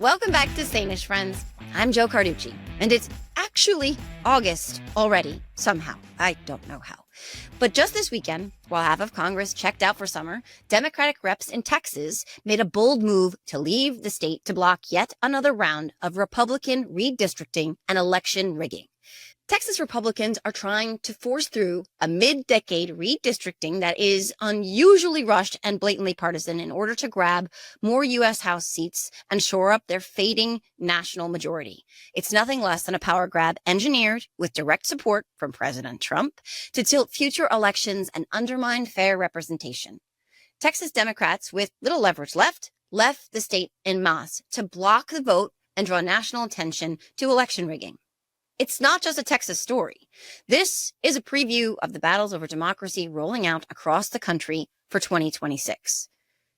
Welcome back to Sanish, friends. I'm Joe Carducci, and it's actually August already, somehow. I don't know how. But just this weekend, while half of Congress checked out for summer, Democratic reps in Texas made a bold move to leave the state to block yet another round of Republican redistricting and election rigging. Texas Republicans are trying to force through a mid-decade redistricting that is unusually rushed and blatantly partisan in order to grab more U.S. House seats and shore up their fading national majority. It's nothing less than a power grab engineered with direct support from President Trump to tilt future elections and undermine fair representation. Texas Democrats, with little leverage left the state en masse to block the vote and draw national attention to election rigging. It's not just a Texas story. This is a preview of the battles over democracy rolling out across the country for 2026.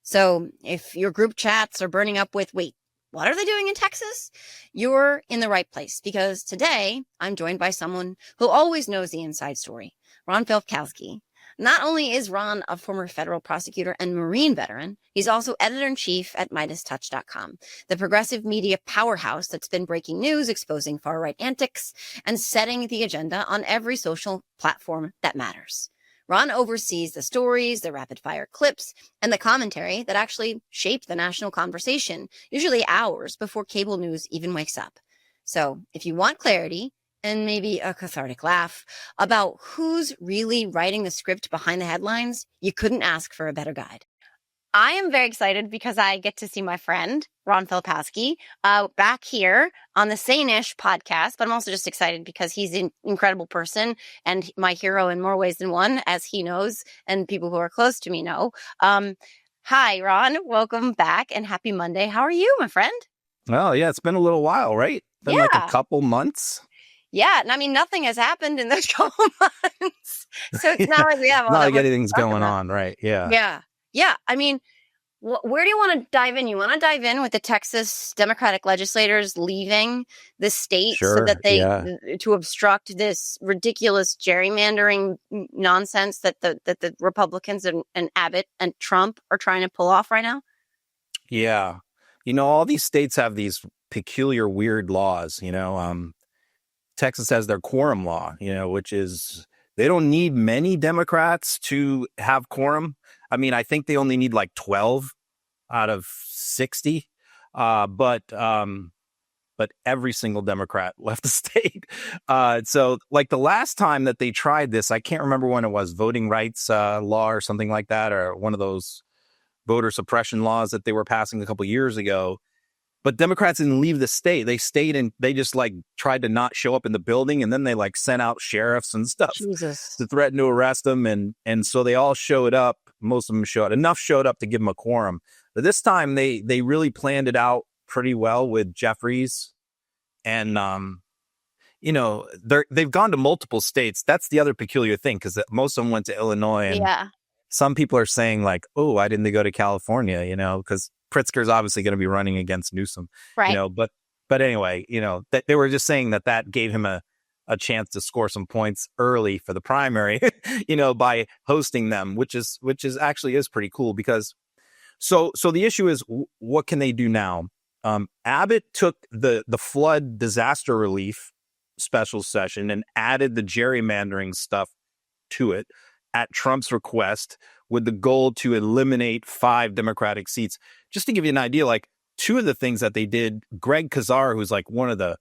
So if your group chats are burning up with, wait, what are they doing in Texas? You're in the right place, because today I'm joined by someone who always knows the inside story, Ron Filipkowski. Not only is Ron a former federal prosecutor and Marine veteran, he's also editor-in-chief at MeidasTouch.com, the progressive media powerhouse that's been breaking news, exposing far-right antics, and setting the agenda on every social platform that matters. Ron oversees the stories, the rapid-fire clips, and the commentary that actually shape the national conversation, usually hours before cable news even wakes up. So if you want clarity, and maybe a cathartic laugh about who's really writing the script behind the headlines, you couldn't ask for a better guide. I am very excited because I get to see my friend, Ron Filipkowski, back here on the Sanish podcast, but I'm also just excited because he's an incredible person and my hero in more ways than one, as he knows, and people who are close to me know. Hi, Ron. Welcome back and happy Monday. How are you, my friend? Well, yeah, it's been a little while, right? Been like a couple months. Yeah, and I mean, nothing has happened in those couple months. So it's not like we have all not that like much anything's to talk going about. on, right? Yeah. Yeah. I mean, where do you want to dive in? You want to dive in with the Texas Democratic legislators leaving the state so that they to obstruct this ridiculous gerrymandering nonsense that the Republicans and Abbott and Trump are trying to pull off right now? Yeah. All these states have these peculiar, weird laws, Texas has their quorum law, which is they don't need many Democrats to have quorum. I mean, I think they only need like 12 out of 60. But every single Democrat left the state. So like the last time that they tried this, I can't remember when it was, voting rights law or something like that, or one of those voter suppression laws that they were passing a couple years ago. But Democrats didn't leave the state. They stayed and they just like tried to not show up in the building. And then they like sent out sheriffs and stuff to threaten to arrest them. And so they all showed up. Most of them showed up to give them a quorum. But this time they really planned it out pretty well with Jeffries. And, they've gone to multiple states. That's the other peculiar thing, because most of them went to Illinois. And some people are saying like, oh, why didn't they go to California? Because Pritzker's obviously going to be running against Newsom, right? But anyway, that they were just saying that gave him a chance to score some points early for the primary, by hosting them, which is actually is pretty cool because so the issue is what can they do now? Abbott took the flood disaster relief special session and added the gerrymandering stuff to it at Trump's request, with the goal to eliminate 5 Democratic seats. Just to give you an idea, like 2 of the things that they did, Greg Kazar, who's like one of the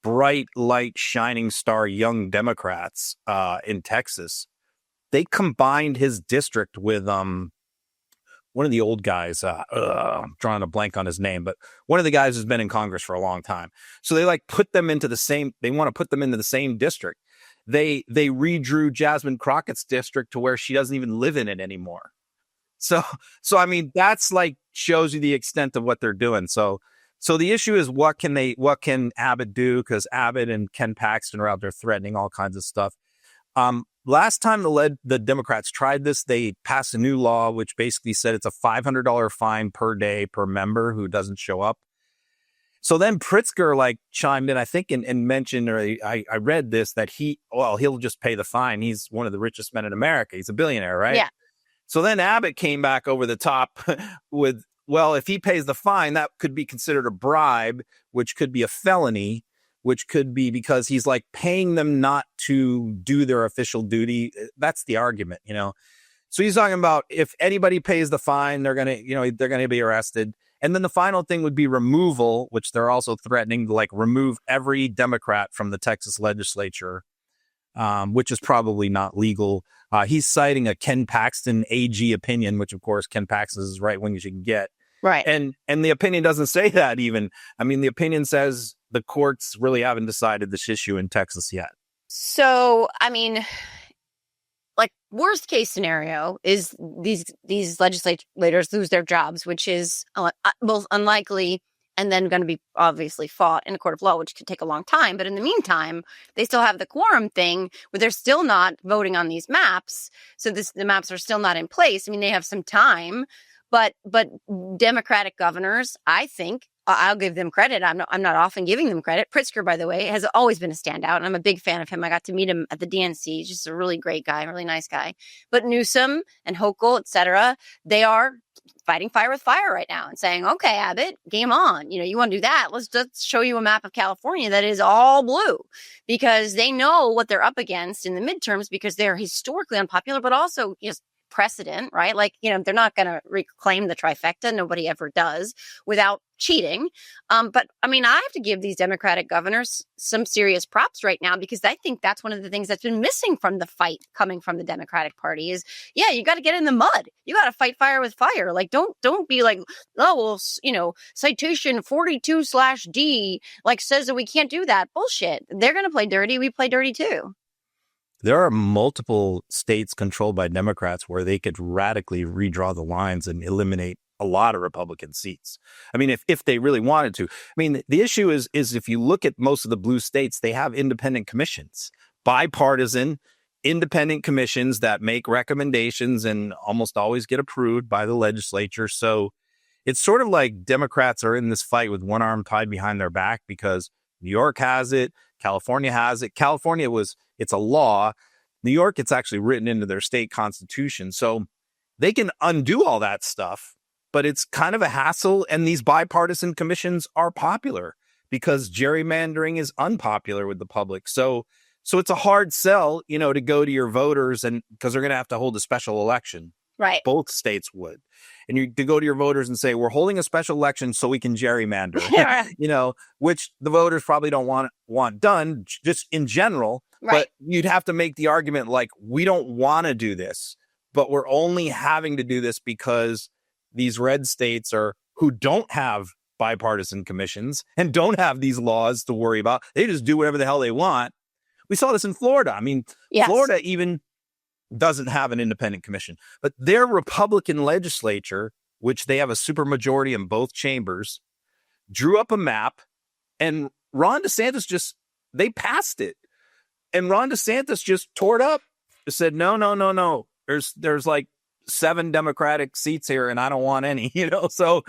bright light shining star young Democrats in Texas, they combined his district with one of the old guys. I'm drawing a blank on his name, but one of the guys who's been in Congress for a long time. So they like put them into the same. They want to put them into the same district. They redrew Jasmine Crockett's district to where she doesn't even live in it anymore. So I mean, that's like shows you the extent of what they're doing. So the issue is what can Abbott do? Because Abbott and Ken Paxton are out there threatening all kinds of stuff. Last time the Democrats tried this, they passed a new law which basically said it's a $500 fine per day per member who doesn't show up. So then Pritzker like chimed in, I think, and mentioned, or I read this, that he'll just pay the fine. He's one of the richest men in America. He's a billionaire, right? Yeah. So then Abbott came back over the top with well, if he pays the fine, that could be considered a bribe, which could be a felony, which could be because he's like paying them not to do their official duty. That's the argument, So he's talking about if anybody pays the fine, they're going to be arrested. And then the final thing would be removal, which they're also threatening to remove every Democrat from the Texas legislature, which is probably not legal. He's citing a Ken Paxton AG opinion, which of course Ken Paxton is right wing as you can get. Right. And the opinion doesn't say that even. I mean, the opinion says the courts really haven't decided this issue in Texas yet. So, I mean, worst case scenario is these legislators lose their jobs, which is both unlikely and then going to be obviously fought in a court of law, which could take a long time. But in the meantime, they still have the quorum thing where they're still not voting on these maps. So the maps are still not in place. I mean, they have some time, but Democratic governors, I think, I'll give them credit. I'm not often giving them credit. Pritzker, by the way, has always been a standout, and I'm a big fan of him. I got to meet him at the DNC. He's just a really great guy, really nice guy. But Newsom and Hochul, et cetera, they are fighting fire with fire right now and saying, okay, Abbott, game on. You want to do that. Let's just show you a map of California that is all blue, because they know what they're up against in the midterms, because they're historically unpopular, but also just precedent, right? They're not going to reclaim the trifecta. Nobody ever does without cheating. But I mean, I have to give these Democratic governors some serious props right now, because I think that's one of the things that's been missing from the fight coming from the Democratic Party is, you got to get in the mud. You got to fight fire with fire. Don't be like, oh, well, citation 42/D says that we can't do that. Bullshit. They're going to play dirty. We play dirty too. There are multiple states controlled by Democrats where they could radically redraw the lines and eliminate a lot of Republican seats. I mean, if they really wanted to. I mean, the issue is if you look at most of the blue states, they have independent commissions, bipartisan independent commissions that make recommendations and almost always get approved by the legislature. So it's sort of like Democrats are in this fight with one arm tied behind their back, because New York has it, California has it. California it's a law. New York, it's actually written into their state constitution. So they can undo all that stuff, but it's kind of a hassle. And these bipartisan commissions are popular because gerrymandering is unpopular with the public. So it's a hard sell, to go to your voters, and because they're going to have to hold a special election. Right. Both states would. And to go to your voters and say, we're holding a special election so we can gerrymander, which the voters probably don't want done just in general. Right. But you'd have to make the argument we don't want to do this, but we're only having to do this because these red states who don't have bipartisan commissions and don't have these laws to worry about. They just do whatever the hell they want. We saw this in Florida. I mean, yes. Florida even doesn't have an independent commission, but their Republican legislature, which they have a supermajority in both chambers, drew up a map, and Ron DeSantis they passed it. And Ron DeSantis just tore it up. Said, no. There's 7 Democratic seats here, and I don't want any, So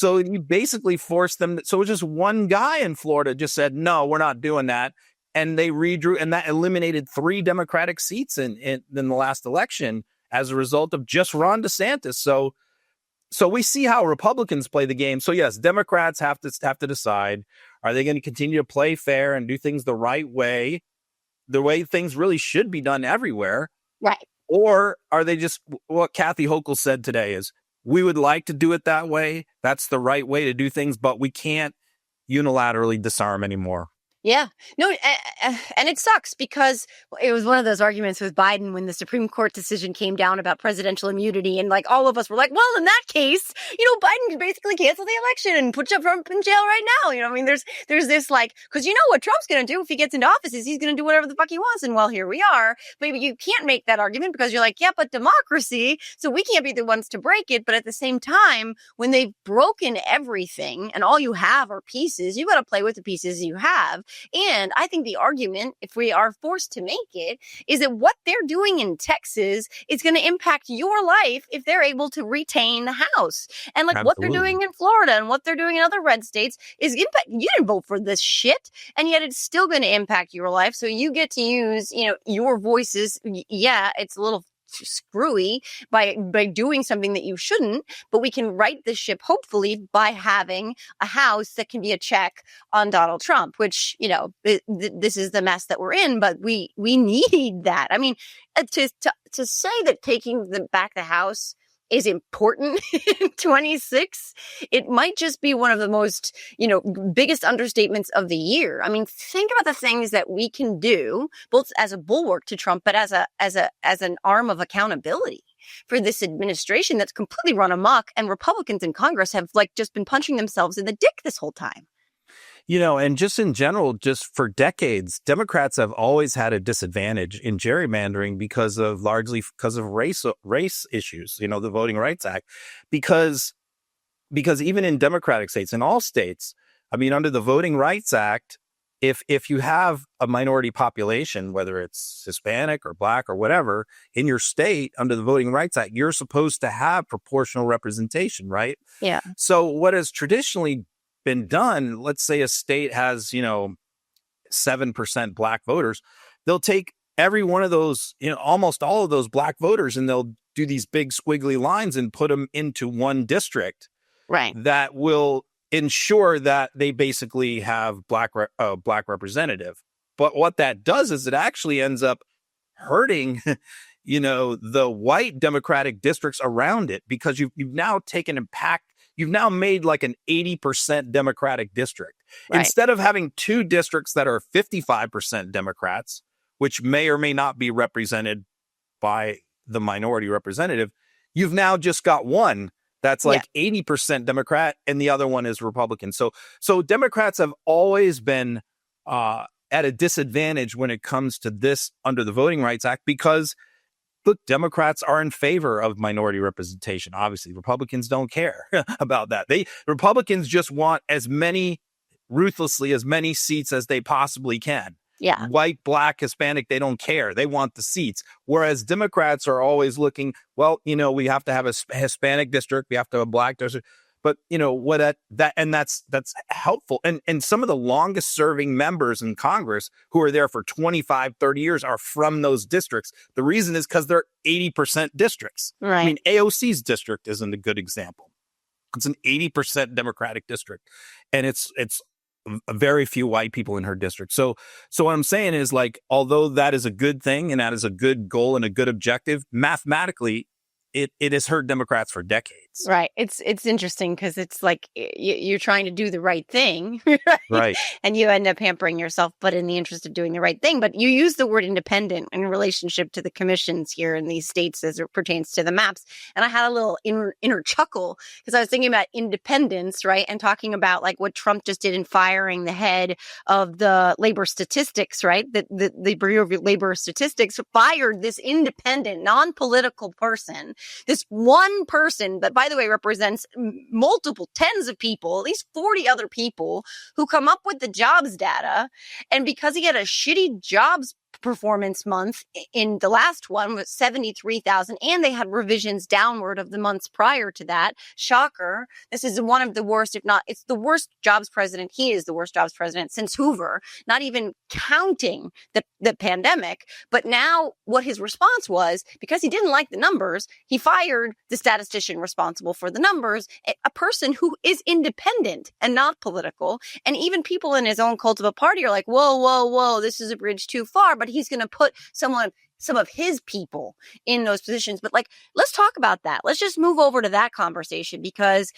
you basically forced them. So it was just one guy in Florida just said, no, we're not doing that. And they redrew, and that eliminated 3 Democratic seats in the last election as a result of just Ron DeSantis. So we see how Republicans play the game. So yes, Democrats have to decide: are they going to continue to play fair and do things the right way, the way things really should be done everywhere, right? Or are they just what Kathy Hochul said today is, we would like to do it that way. That's the right way to do things, but we can't unilaterally disarm anymore. Yeah. No, and it sucks because it was one of those arguments with Biden when the Supreme Court decision came down about presidential immunity. And all of us were like, well, in that case, Biden can basically cancel the election and put Trump in jail right now. I mean, there's this because what Trump's going to do if he gets into office is he's going to do whatever the fuck he wants. And well, here we are. But you can't make that argument because you're like, yeah, but democracy. So we can't be the ones to break it. But at the same time, when they've broken everything and all you have are pieces, you got to play with the pieces you have. And I think the argument, if we are forced to make it, is that what they're doing in Texas is going to impact your life if they're able to retain the House. And Absolutely. What they're doing in Florida and what they're doing in other red states is impact. You didn't vote for this shit, and yet it's still going to impact your life. So you get to use, your voices. Yeah, it's a little screwy by doing something that you shouldn't, but we can right the ship, hopefully, by having a House that can be a check on Donald Trump, which, this is the mess that we're in, but we need that. I mean, to say that taking back the House is important in 26, it might just be one of the most, biggest understatements of the year. I mean, think about the things that we can do, both as a bulwark to Trump, but as an arm of accountability for this administration that's completely run amok, and Republicans in Congress have just been punching themselves in the dick this whole time. And just in general, just for decades, Democrats have always had a disadvantage in gerrymandering largely because of race issues, the Voting Rights Act, because even in Democratic states, in all states, I mean, under the Voting Rights Act, if you have a minority population, whether it's Hispanic or Black or whatever, in your state under the Voting Rights Act, you're supposed to have proportional representation, right? Yeah. So what has traditionally been done, let's say a state has, 7% Black voters, they'll take every one of those, almost all of those Black voters, and they'll do these big squiggly lines and put them into one district. Right. That will ensure that they basically have Black representative. But what that does is it actually ends up hurting, the white Democratic districts around it, because you've now taken impact. You've now made like an 80% Democratic district. Right. Instead of having two districts that are 55% Democrats, which may or may not be represented by the minority representative, you've now just got one that's like 80% Democrat and the other one is Republican. So Democrats have always been at a disadvantage when it comes to this under the Voting Rights Act, because look, Democrats are in favor of minority representation. Obviously, Republicans don't care about that. Republicans just want ruthlessly as many seats as they possibly can. Yeah. White, Black, Hispanic, they don't care. They want the seats. Whereas Democrats are always looking, well, we have to have a Hispanic district. We have to have a Black district. But, that's helpful. And some of the longest serving members in Congress who are there for 25, 30 years are from those districts. The reason is because they're 80% districts. Right. I mean, AOC's district isn't a good example. It's an 80% Democratic district, and it's a very few white people in her district. So what I'm saying is, although that is a good thing and that is a good goal and a good objective, mathematically, it has hurt Democrats for decades. Right. It's interesting because it's like you're trying to do the right thing, right? And you end up hampering yourself, but in the interest of doing the right thing. But you use the word independent in relationship to the commissions here in these states as it pertains to the maps. And I had a little inner chuckle because I was thinking about independence, right? And talking about what Trump just did in firing the head of the labor statistics, right? The Bureau of Labor Statistics fired this independent, non-political person. This one person that, by the way, represents multiple tens of people, at least 40 other people who come up with the jobs data. And because he had a shitty jobs performance month in the last one was 73,000, and they had revisions downward of the months prior to that. Shocker. This is one of the worst, if not, it's the worst jobs president. He is the worst jobs president since Hoover, not even counting the pandemic. But now what his response was, because he didn't like the numbers, he fired the statistician responsible for the numbers, a person who is independent and not political. And even people in his own cult of a party are like, whoa, this is a bridge too far. But he's going to put some of his people in those positions. But let's talk about that. Let's just move over to that conversation, because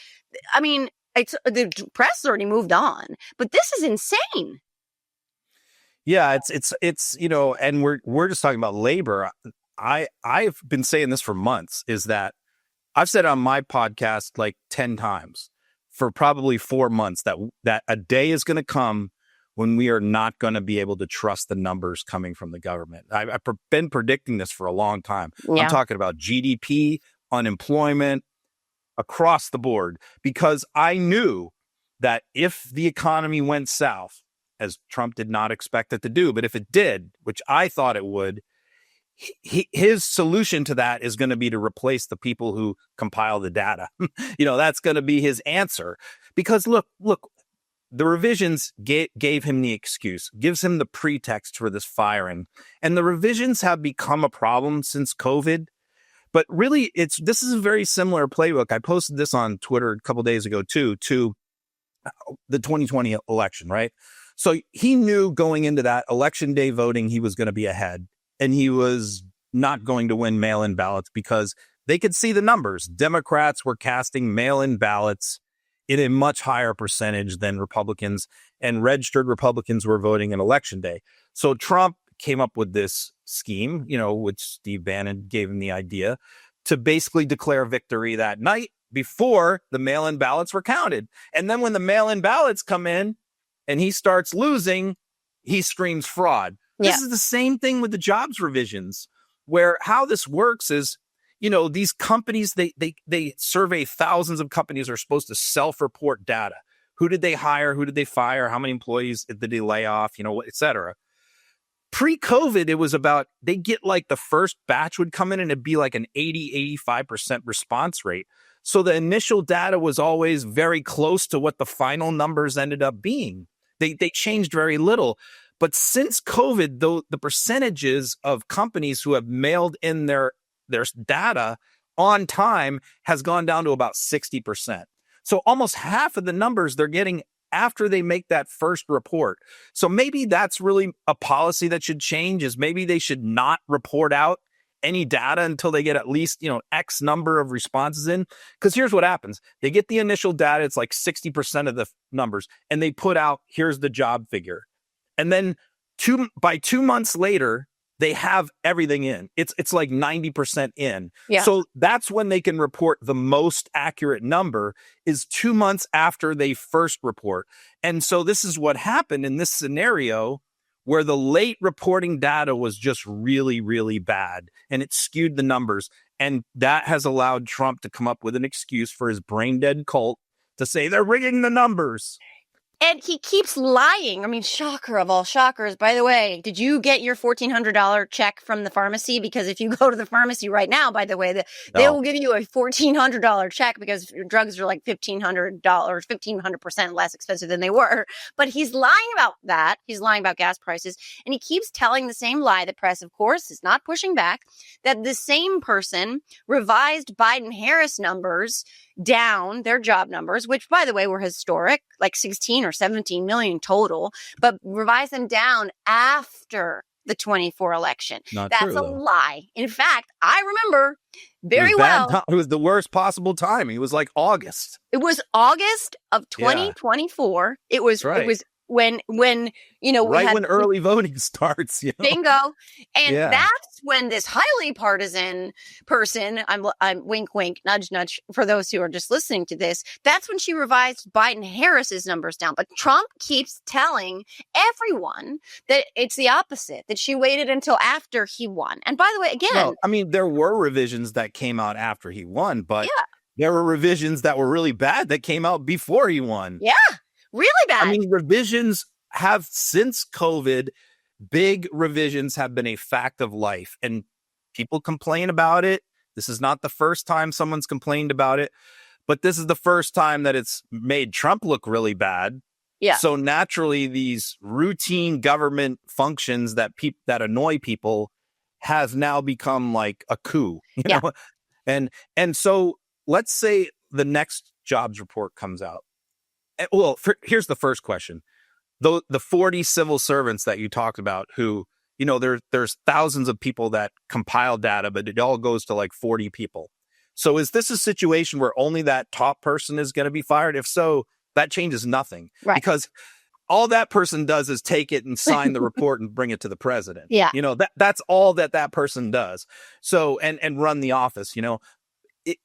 I mean, the press has already moved on, but this is insane. Yeah, it's and we're just talking about labor. I've been saying this for months, is that I've said on my podcast 10 times for probably 4 months that a day is going to come when we are not going to be able to trust the numbers coming from the government. I've been predicting this for a long time. Yeah. I'm talking about GDP, unemployment, across the board, because I knew that if the economy went south, as Trump did not expect it to do, but if it did, which I thought it would, his solution to that is going to be to replace the people who compile the data. That's going to be his answer. Because look, the revisions gave him the excuse, gives him the pretext for this firing. And the revisions have become a problem since COVID, But really, this is a very similar playbook. I posted this on Twitter a couple days ago, too, to the 2020 election, right? So he knew going into that election day voting, he was going to be ahead, and he was not going to win mail-in ballots because they could see the numbers. Democrats were casting mail-in ballots in a much higher percentage than Republicans, and registered Republicans were voting in election day. So Trump came up with this scheme, which Steve Bannon gave him the idea, to basically declare victory that night before the mail-in ballots were counted. And then when the mail-in ballots come in and he starts losing, he screams fraud. Yeah. This is the same thing with the jobs revisions, where how this works is, these companies, they survey thousands of companies are supposed to self-report data. Who did they hire? Who did they fire? How many employees did they lay off? Et cetera. Pre-COVID, it was about, they get like the first batch would come in and it'd be like an 85% response rate. So the initial data was always very close to what the final numbers ended up being. They changed very little. But since COVID, though, the percentages of companies who have mailed in their data on time has gone down to about 60%. So almost half of the numbers they're getting after they make that first report. So maybe that's really a policy that should change, is maybe they should not report out any data until they get at least, X number of responses in. Because here's what happens. They get the initial data. It's like 60% of the numbers. And they put out, here's the job figure. And then by 2 months later, they have everything in. It's like 90% in. Yeah. So that's when they can report the most accurate number, is 2 months after they first report. And so this is what happened in this scenario, where the late reporting data was just really, really bad, and it skewed the numbers. And that has allowed Trump to come up with an excuse for his brain dead cult to say they're rigging the numbers. And he keeps lying. I mean, shocker of all shockers. By the way, did you get your $1,400 check from the pharmacy? Because if you go to the pharmacy right now, by the way, they will give you a $1,400 check because your drugs are like $1,500, 1,500% less expensive than they were. But he's lying about that. He's lying about gas prices. And he keeps telling the same lie. The press, of course, is not pushing back, that the same person revised Biden-Harris numbers down, their job numbers, which, by the way, were historic, like 16 or 17 million total, but revise them down after the 24 election. That's true, a lie. In fact, I remember very well. It was the worst possible time. It was like August. It was August of 2024. Yeah. It was when when early voting starts. Bingo. And that's when this highly partisan person, I'm wink, wink, nudge, nudge, for those who are just listening to this, that's when she revised Biden-Harris's numbers down. But Trump keeps telling everyone that it's the opposite, that she waited until after he won. And by the way, again, there were revisions that came out after he won, but there were revisions that were really bad that came out before he won. Yeah. Really bad. Revisions have, since COVID, big revisions have been a fact of life, and people complain about it. This is not the first time someone's complained about it, but this is the first time that it's made Trump look really bad. Yeah. So naturally, these routine government functions that annoy people have now become like a coup. You know? And so let's say the next jobs report comes out. Well, here's the first question. The 40 civil servants that you talked about who, there's thousands of people that compile data, but it all goes to like 40 people. So is this a situation where only that top person is going to be fired? If so, that changes nothing. Right. Because all that person does is take it and sign the report and bring it to the president. Yeah. That's all that person does. So, and run the office,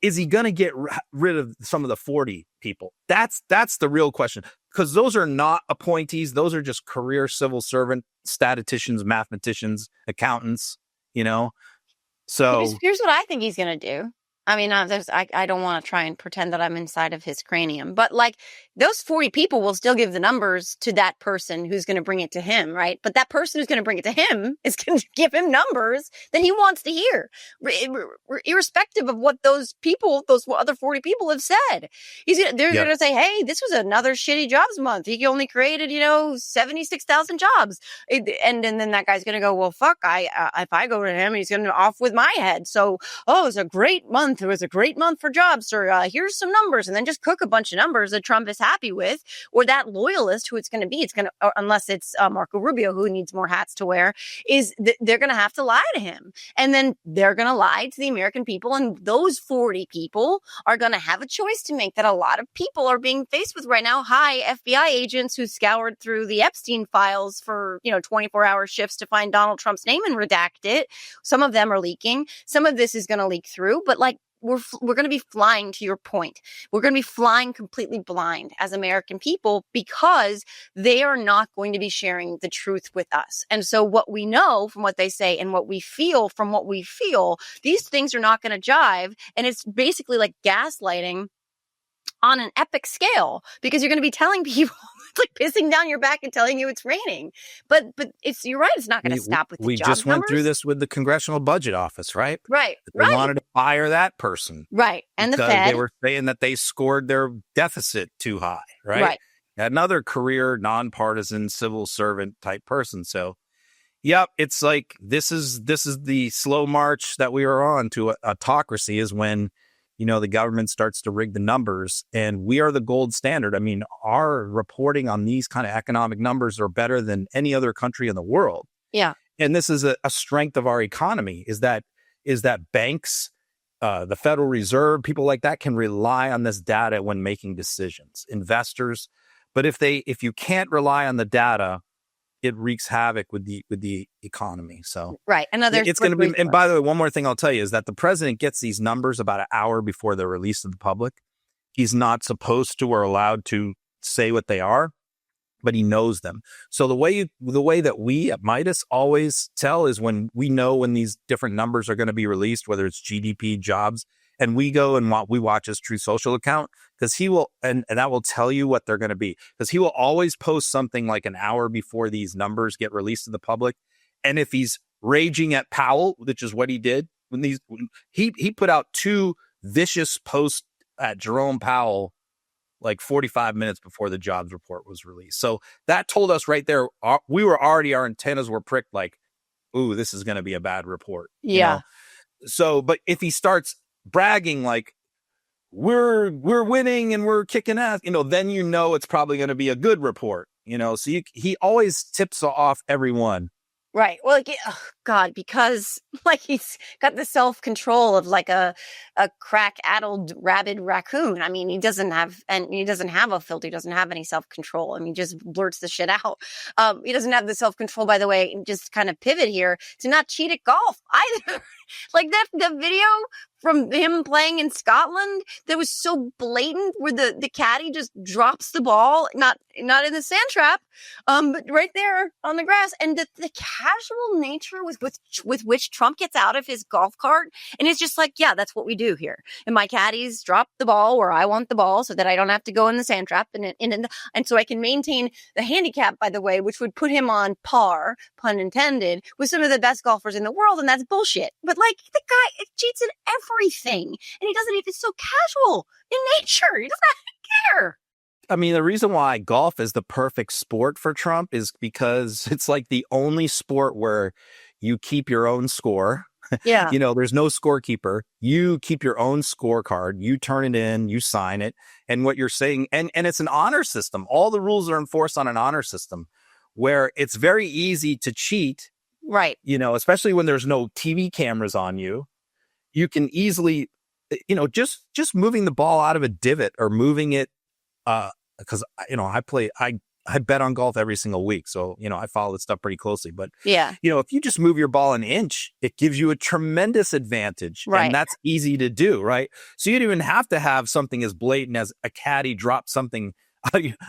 Is he going to get rid of some of the 40 people? That's the real question, because those are not appointees. Those are just career civil servant, statisticians, mathematicians, accountants, So here's what I think he's going to do. I mean, I don't want to try and pretend that I'm inside of his cranium, but like those 40 people will still give the numbers to that person who's going to bring it to him, right? But that person who's going to bring it to him is going to give him numbers that he wants to hear, irrespective of what those other 40 people have said. They're going to say, hey, this was another shitty jobs month. He only created, 76,000 jobs. And then that guy's going to go, well, fuck, if I go to him, he's going to off with my head. So, oh, it's a great month. It was a great month for jobs, sir. Here's some numbers, and then just cook a bunch of numbers that Trump is happy with, or that loyalist who it's going to be. It's going to, unless it's Marco Rubio who needs more hats to wear, they're going to have to lie to him, and then they're going to lie to the American people, and those 40 people are going to have a choice to make that a lot of people are being faced with right now. Hi, FBI agents who scoured through the Epstein files for 24-hour shifts to find Donald Trump's name and redact it. Some of them are leaking. Some of this is going to leak through, but like we're going to be flying, to your point. We're going to be flying completely blind as American people because they are not going to be sharing the truth with us. And so what we know from what they say and what we feel from what we feel, these things are not going to jive. And it's basically like gaslighting on an epic scale, because you're going to be telling people, it's like pissing down your back and telling you it's raining. But you're right. It's not going to stop with the job We just went numbers. through this with the Congressional Budget Office, right? Right. They wanted to fire that person. Right. And the Fed. They were saying that they scored their deficit too high, right? Right. Another career, nonpartisan, civil servant type person. So, yep, it's like this is the slow march that we are on to autocracy, is when the government starts to rig the numbers, and we are the gold standard. I mean, our reporting on these kind of economic numbers are better than any other country in the world. Yeah. And this is a strength of our economy, is that banks, the Federal Reserve, people like that can rely on this data when making decisions, investors. But if you can't rely on the data, it wreaks havoc with the economy. So right. It's going to be. And by the way, one more thing I'll tell you is that the president gets these numbers about an hour before they're released to the public. He's not supposed to or allowed to say what they are, but he knows them. So the way that we at Meidas always tell is when we know when these different numbers are going to be released, whether it's GDP, jobs, and we go and we watch his True Social account, because he will, and that will tell you what they're going to be, because he will always post something like an hour before these numbers get released to the public. And if he's raging at Powell, which is what he did when he put out 2 vicious posts at Jerome Powell like 45 minutes before the jobs report was released. So that told us right there, our antennas were pricked like, ooh, this is going to be a bad report. Yeah. So, but if he starts bragging like we're winning and we're kicking ass, then it's probably going to be a good report. So he always tips off everyone. Right. Well, God, because like he's got the self-control of like a crack-addled rabid raccoon. I mean, he doesn't have a filter. He doesn't have any self-control. I mean, he just blurts the shit out. He doesn't have the self-control, by the way, and just kind of pivot here to not cheat at golf either. Like the video from him playing in Scotland that was so blatant, where the caddy just drops the ball, not in the sand trap, but right there on the grass, and the casual nature with which Trump gets out of his golf cart, and it's just like, yeah, that's what we do here. And my caddies drop the ball where I want the ball, so that I don't have to go in the sand trap, and so I can maintain the handicap, by the way, which would put him on par, pun intended, with some of the best golfers in the world, and that's bullshit. But like the guy cheats in everything, and he doesn't even, it's so casual in nature. He doesn't care. I mean, the reason why golf is the perfect sport for Trump is because it's like the only sport where you keep your own score. Yeah. There's no scorekeeper. You keep your own scorecard. You turn it in, you sign it. And what you're saying, and it's an honor system. All the rules are enforced on an honor system where it's very easy to cheat. Right. Especially when there's no TV cameras on you. You can easily, just moving the ball out of a divot or moving it, because I bet on golf every single week, so I follow this stuff pretty closely. But yeah, if you just move your ball an inch, it gives you a tremendous advantage, right? And that's easy to do, right? So you don't even have to have something as blatant as a caddy drop something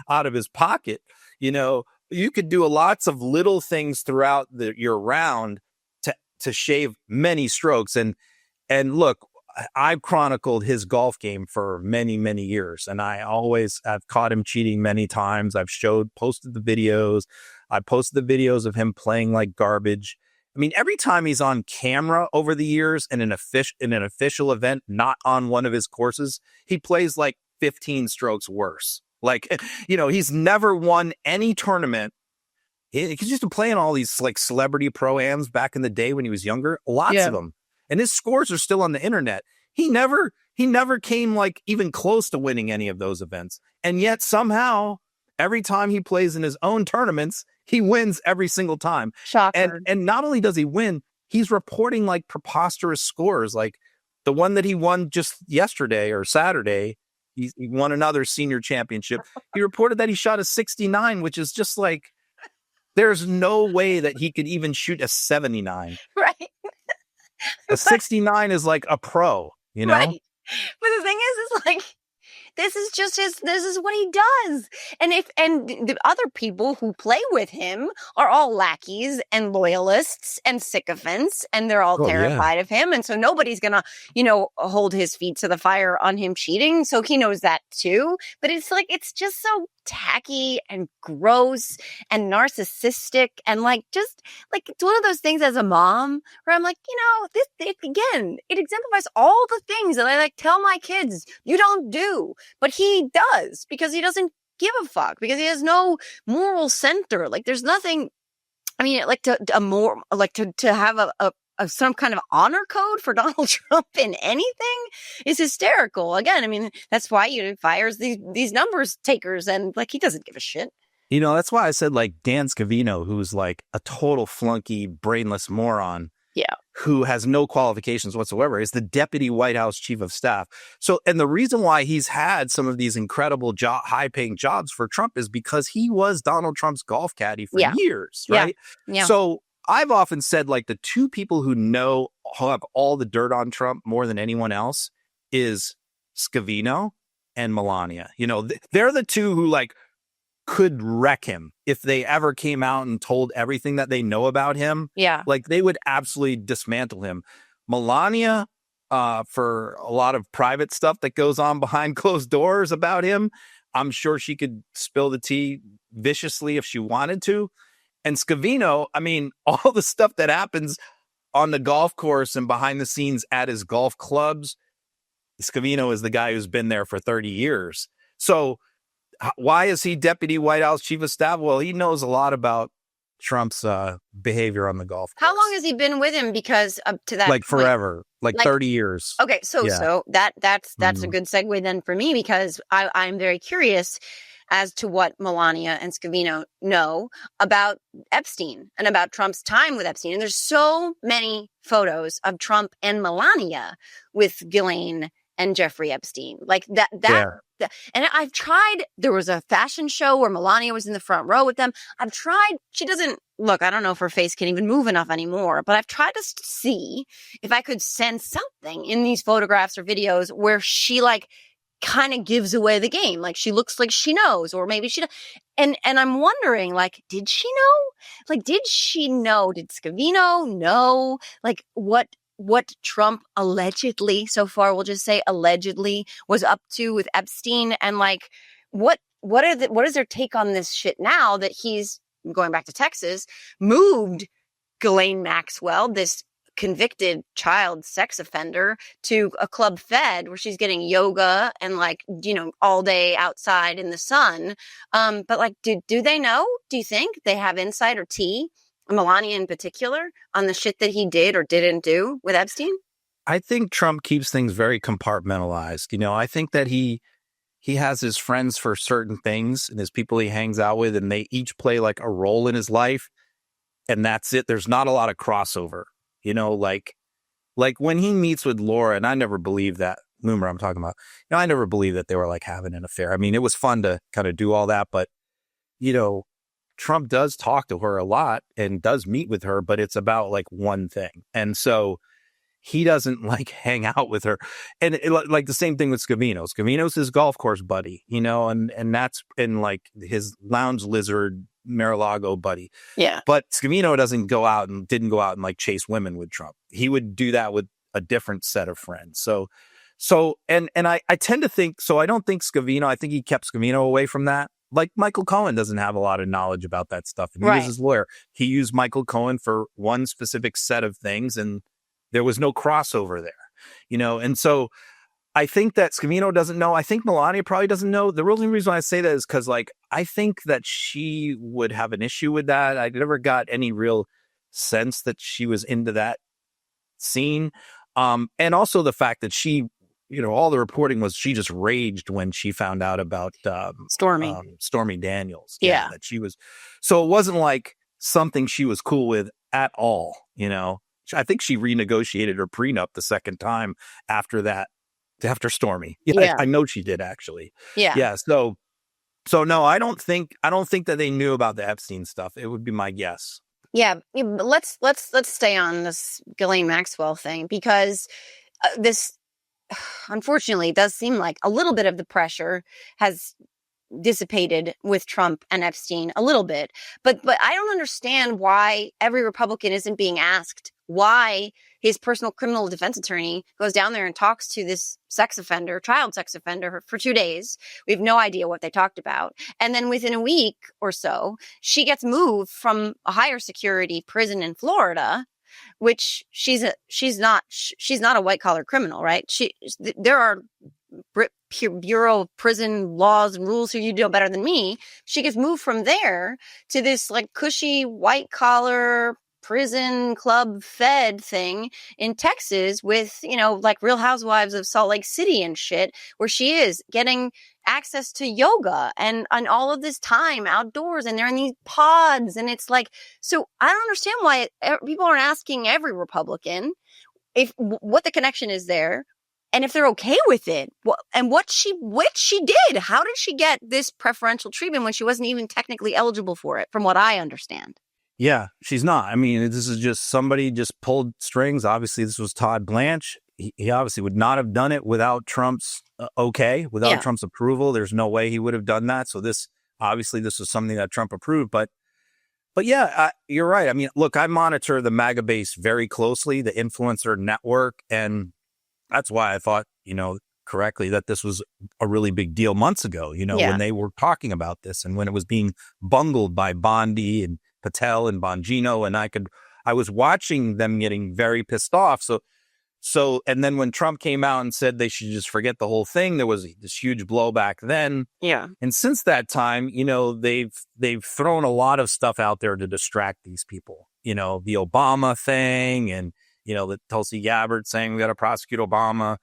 out of his pocket. You could do lots of little things throughout your round to shave many strokes. And look, I've chronicled his golf game for many, many years, and I've caught him cheating many times. I've posted the videos. I posted the videos of him playing like garbage. I mean, every time he's on camera over the years in an official event, not on one of his courses, he plays like 15 strokes worse. Like, he's never won any tournament. He's used to playing all these like celebrity pro-ams back in the day when he was younger, lots of them. And his scores are still on the internet. He never came like even close to winning any of those events. And yet somehow every time he plays in his own tournaments, he wins every single time. Shocker. And not only does he win, he's reporting like preposterous scores. Like the one that he won just yesterday or Saturday, he won another senior championship. He reported that he shot a 69, which is just like, there's no way that he could even shoot a 79. Right. A 69 is like a pro, Right. But the thing is like, this is what he does. And the other people who play with him are all lackeys and loyalists and sycophants, and they're all terrified of him. And so nobody's going to, hold his feet to the fire on him cheating. So he knows that too. But it's like, it's just so tacky and gross and narcissistic. And like, just like, it's one of those things as a mom where I'm like, this again, it exemplifies all the things that I like tell my kids you don't do. But he does, because he doesn't give a fuck, because he has no moral center. Like, there's nothing. I mean, like to have a some kind of honor code for Donald Trump in anything is hysterical. Again, I mean, that's why he fires these numbers takers, and like, he doesn't give a shit. That's why I said like Dan Scavino, who's like a total flunky, brainless moron. Yeah. Who has no qualifications whatsoever, is the deputy White House chief of staff. So, and the reason why he's had some of these incredible high-paying jobs for Trump is because he was Donald Trump's golf caddy for years, right? Yeah. So I've often said like the two people who have all the dirt on Trump more than anyone else is Scavino and Melania. They're the two who like could wreck him if they ever came out and told everything that they know about him. Yeah. Like, they would absolutely dismantle him. Melania, for a lot of private stuff that goes on behind closed doors about him, I'm sure she could spill the tea viciously if she wanted to. And Scavino, I mean, all the stuff that happens on the golf course and behind the scenes at his golf clubs, Scavino is the guy who's been there for 30 years. So why is he deputy White House chief of staff? Well, he knows a lot about Trump's behavior on the golf course. How long has he been with him? Because up to that like point, forever, like 30 years. Okay, so that's a good segue then for me, because I'm very curious as to what Melania and Scavino know about Epstein and about Trump's time with Epstein. And there's so many photos of Trump and Melania with Ghislaine and Jeffrey Epstein. Like that. And I've tried, there was a fashion show where Melania was in the front row with them. I've tried, she doesn't, look, I don't know if her face can even move enough anymore, but I've tried to see if I could sense something in these photographs or videos where she like kind of gives away the game. Like, she looks like she knows, or maybe she doesn't. And I'm wondering, like, did she know? Like, did she know? Did Scavino know? Like, what Trump allegedly, so far we'll just say allegedly, was up to with Epstein, and like what is their take on this shit now that he's going back to Texas, moved Ghislaine Maxwell, this convicted child sex offender, to a Club Fed where she's getting yoga and like, all day outside in the sun. But like, do they know? Do you think they have insight or tea? Melania in particular, on the shit that he did or didn't do with Epstein? I think Trump keeps things very compartmentalized. I think that he has his friends for certain things and his people he hangs out with, and they each play like a role in his life, and that's it. There's not a lot of crossover, like when he meets with Laura, and I never believed that. Remember, I'm talking about, I never believed that they were like having an affair. I mean, it was fun to kind of do all that, but Trump does talk to her a lot and does meet with her, but it's about like one thing. And so he doesn't like hang out with her. And like the same thing with Scavino. Scavino's his golf course buddy, and that's in like his lounge lizard Mar-a-Lago buddy. Yeah. But Scavino didn't go out and like chase women with Trump. He would do that with a different set of friends. So I tend to think, so I don't think Scavino, I think he kept Scavino away from that. Like Michael Cohen doesn't have a lot of knowledge about that stuff. And he was his lawyer. He used Michael Cohen for one specific set of things, and there was no crossover there, And so I think that Scavino doesn't know. I think Melania probably doesn't know. The only reason I say that is because, I think that she would have an issue with that. I never got any real sense that she was into that scene. And also the fact that she, all the reporting was she just raged when she found out about Stormy Daniels. Yeah. That she was. So it wasn't like something she was cool with at all. I think she renegotiated her prenup the second time after Stormy. Yeah. I know she did, actually. Yeah. Yeah. So no, I don't think that they knew about the Epstein stuff. It would be my guess. Yeah. But let's stay on this Ghislaine Maxwell thing, because this, unfortunately, does seem like a little bit of the pressure has dissipated with Trump and Epstein a little bit. But I don't understand why every Republican isn't being asked why his personal criminal defense attorney goes down there and talks to this child sex offender for 2 days. We have no idea what they talked about. And then within a week or so, she gets moved from a higher security prison in Florida, which she's not a white collar criminal, right? There are Bureau of Prison laws and rules who you know better than me. She gets moved from there to this cushy white collar prison club fed thing in Texas with, Real Housewives of Salt Lake City and shit, where she is getting access to yoga and all of this time outdoors, and they're in these pods. And it's so I don't understand why people aren't asking every Republican what the connection is there, and if they're okay with it, and what she did. How did she get this preferential treatment when she wasn't even technically eligible for it, from what I understand? Yeah, she's not. I mean, this is just somebody just pulled strings. Obviously, this was Todd Blanche. He obviously would not have done it without Trump's Trump's approval. There's no way he would have done that. So this was something that Trump approved. But yeah, you're right. I mean, look, I monitor the MAGA base very closely, the influencer network, and that's why I thought, correctly, that this was a really big deal months ago, when they were talking about this and when it was being bungled by Bondi and Patel and Bongino. And I was watching them getting very pissed off. So, and then when Trump came out and said they should just forget the whole thing, there was this huge blowback then. Yeah. And since that time, they've thrown a lot of stuff out there to distract these people, the Obama thing and, the Tulsi Gabbard saying we got to prosecute Obama.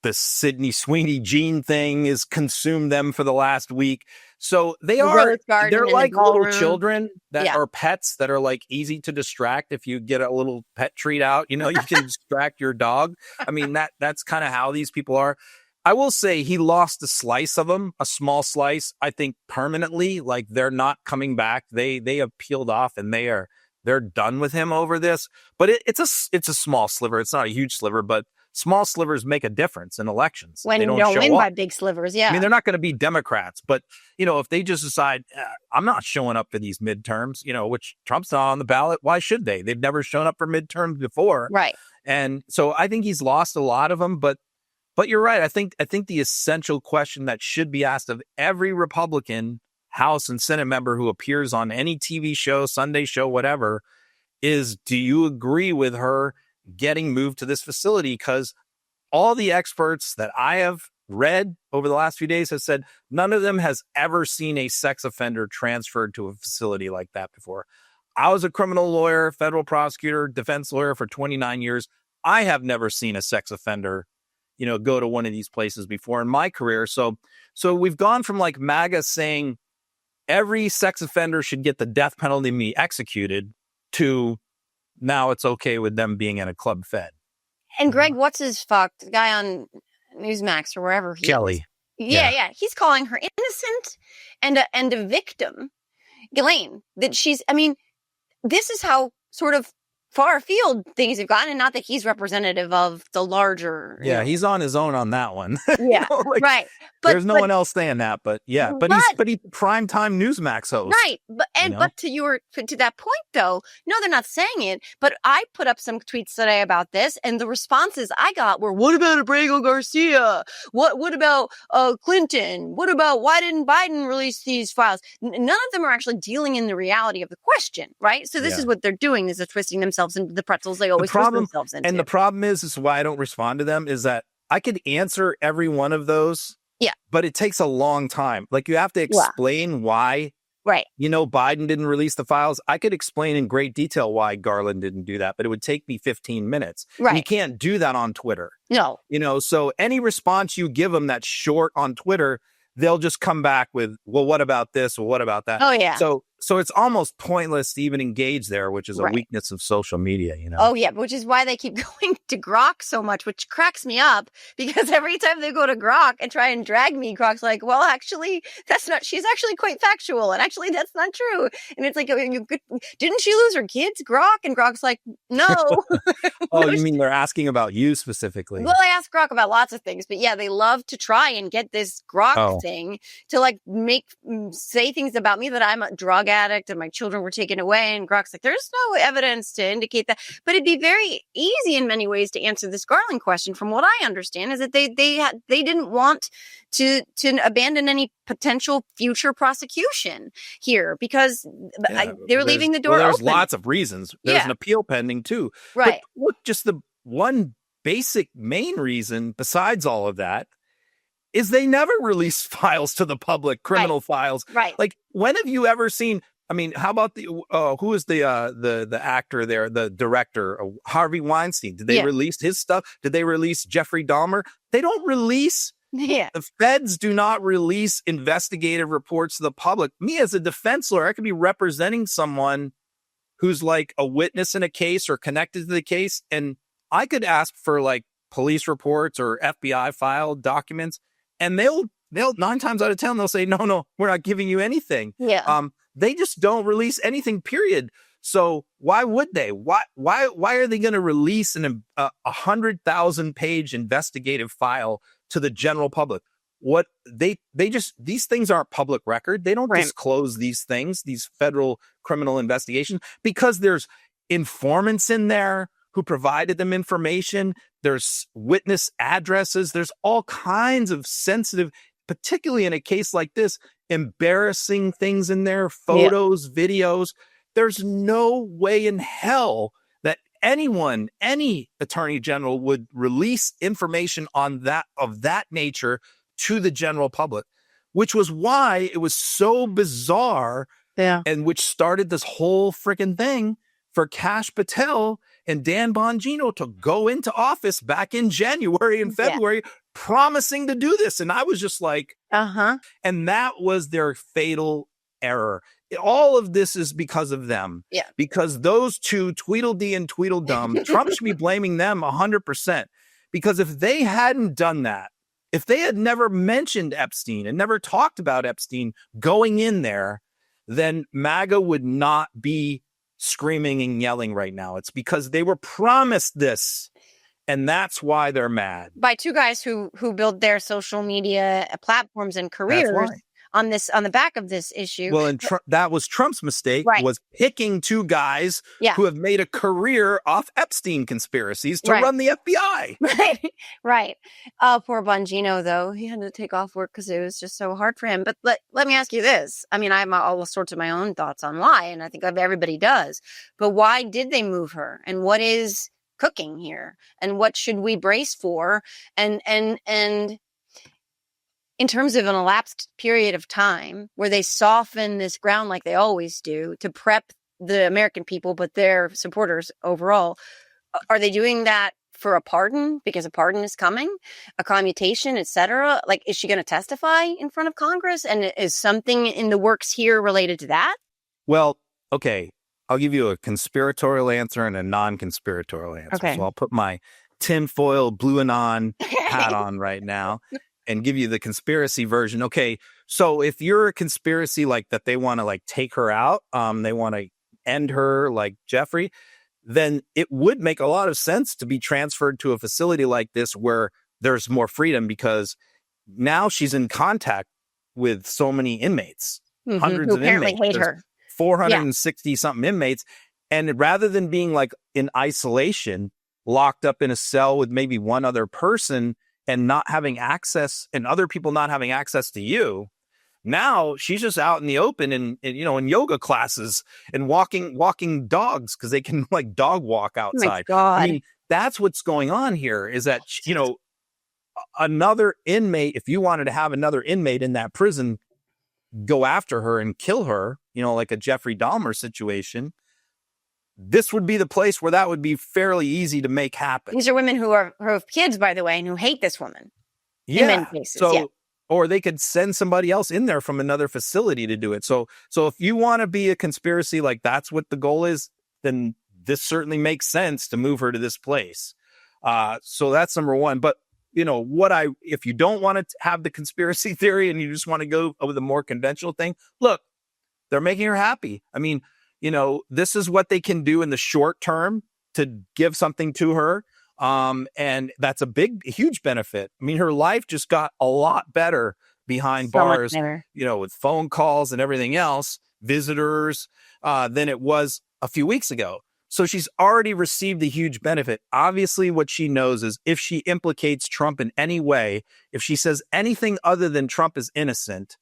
The Sydney Sweeney Jean thing has consumed them for the last week. So they're like little children that are pets that are easy to distract. If you get a little pet treat out, you can distract your dog. I mean, that's kind of how these people are. I will say he lost a slice of them, a small slice, I think permanently. They're not coming back. They have peeled off and they're done with him over this. But it's a small sliver. It's not a huge sliver, but small slivers make a difference in elections. When you don't win by big slivers, yeah. I mean, they're not going to be Democrats, but, if they just decide, I'm not showing up for these midterms, which Trump's not on the ballot, why should they? They've never shown up for midterms before. Right. And so I think he's lost a lot of them, but you're right. I think the essential question that should be asked of every Republican House and Senate member who appears on any TV show, Sunday show, whatever, is, do you agree with her getting moved to this facility? Because all the experts that I have read over the last few days have said none of them has ever seen a sex offender transferred to a facility like that before. I was a criminal lawyer, federal prosecutor, defense lawyer for 29 years. I have never seen a sex offender, go to one of these places before in my career. So we've gone from MAGA saying every sex offender should get the death penalty and be executed to now it's okay with them being in a club fed. And Greg, what's his fuck? The guy on Newsmax or wherever he Kelly. Is. Yeah. He's calling her innocent and a victim. Ghislaine, this is how sort of far afield things have gotten, and not that he's representative of the larger. Yeah, he's on his own on that one. Yeah, right. There's no one else saying that, but yeah, but he's primetime Newsmax host. Right, But to that point, though, no, they're not saying it. But I put up some tweets today about this, and the responses I got were, "What about Abrego Garcia? What about Clinton? What about why didn't Biden release these files?" None of them are actually dealing in the reality of the question, right? So this is what they're doing: is they're twisting themselves into the pretzels they always twist themselves into. And the problem is why I don't respond to them is that I could answer every one of those. Yeah. But it takes a long time. Like, you have to explain why, Biden didn't release the files. I could explain in great detail why Garland didn't do that, but it would take me 15 minutes. Right. And you can't do that on Twitter. No. So any response you give them that's short on Twitter, they'll just come back with, well, what about this? Well, what about that? Oh, yeah. So it's almost pointless to even engage there, which is a weakness of social media, Oh, yeah, which is why they keep going to Grok so much, which cracks me up, because every time they go to Grok and try and drag me, Grok's like, well, actually, she's actually quite factual, and actually, that's not true. And it's like, didn't she lose her kids, Grok? And Grok's like, no. Oh, you mean they're asking about you specifically? Well, I ask Grok about lots of things, but yeah, they love to try and get this Grok thing to say things about me that I'm a drug addict and my children were taken away. And Grok's like, there's no evidence to indicate that. But it'd be very easy in many ways to answer this Garland question. From what I understand, is that they didn't want to abandon any potential future prosecution here because they were leaving the door open. There's lots of reasons. There's an appeal pending too. Right. But look, just the one basic main reason besides all of that is they never release files to the public, criminal files. Right. Like, when have you ever seen, I mean, how about who is the actor there, the director, Harvey Weinstein? Did they release his stuff? Did they release Jeffrey Dahmer? They don't release. Yeah. The feds do not release investigative reports to the public. Me as a defense lawyer, I could be representing someone who's like a witness in a case or connected to the case. And I could ask for like police reports or FBI file documents. And they'll 9 times out of 10, they'll say, no, we're not giving you anything. Yeah. They just don't release anything, period. So why would they? Why are they going to release a 100,000 page investigative file to the general public? What these things aren't public record. They don't disclose these things, these federal criminal investigations, because there's informants in there who provided them information. There's witness addresses. There's all kinds of sensitive, particularly in a case like this, embarrassing things in there, photos, videos. There's no way in hell that any attorney general would release information of that nature to the general public, which was why it was so bizarre and which started this whole freaking thing for Kash Patel and Dan Bongino to go into office back in January and February, promising to do this. And I was just like, and that was their fatal error. All of this is because of them. Yeah. Because those two, Tweedledee and Tweedledum, Trump should be blaming them 100%. Because if they hadn't done that, if they had never mentioned Epstein and never talked about Epstein going in there, then MAGA would not be screaming and yelling right now. It's because they were promised this, and that's why they're mad. By two guys who build their social media platforms and careers on the back of this issue. Well, and that was Trump's mistake, was picking two guys who have made a career off Epstein conspiracies to run the FBI. Right. Poor Bongino, though. He had to take off work because it was just so hard for him. But let me ask you this. I mean, I have all sorts of my own thoughts on why, and I think everybody does. But why did they move her? And what is cooking here? And what should we brace for? And in terms of an elapsed period of time where they soften this ground like they always do to prep the American people, but their supporters overall, are they doing that for a pardon because a pardon is coming, a commutation, etc.? Like, is she going to testify in front of Congress? And is something in the works here related to that? Well, okay, I'll give you a conspiratorial answer and a non-conspiratorial answer. Okay. So I'll put my tinfoil blue anon hat on right now and give you the conspiracy version. Okay, so if you're a conspiracy like that, they want to like take her out, they want to end her like Jeffrey, then it would make a lot of sense to be transferred to a facility like this where there's more freedom, because now she's in contact with so many inmates, hundreds of inmates. Hate her. 460 something inmates. And rather than being like in isolation, locked up in a cell with maybe one other person and not having access and other people not having access to you, now she's just out in the open and you know, in yoga classes and walking dogs because they can like dog walk outside. Oh my God. I mean, that's what's going on here is that, you know, another inmate, if you wanted to have another inmate in that prison go after her and kill her, you know, like a Jeffrey Dahmer situation, this would be the place where that would be fairly easy to make happen. These are women who have kids, by the way, and who hate this woman. Yeah. In many cases. So, yeah. Or they could send somebody else in there from another facility to do it. So if you want to be a conspiracy, like that's what the goal is, then this certainly makes sense to move her to this place. So that's number one. But you know if you don't want to have the conspiracy theory and you just want to go with a more conventional thing, look, they're making her happy. I mean, you know, this is what they can do in the short term to give something to her. And that's a huge benefit. I mean, her life just got a lot better behind bars, you know, with phone calls and everything else, visitors, than it was a few weeks ago. So she's already received a huge benefit. Obviously, what she knows is if she implicates Trump in any way, if she says anything other than Trump is innocent,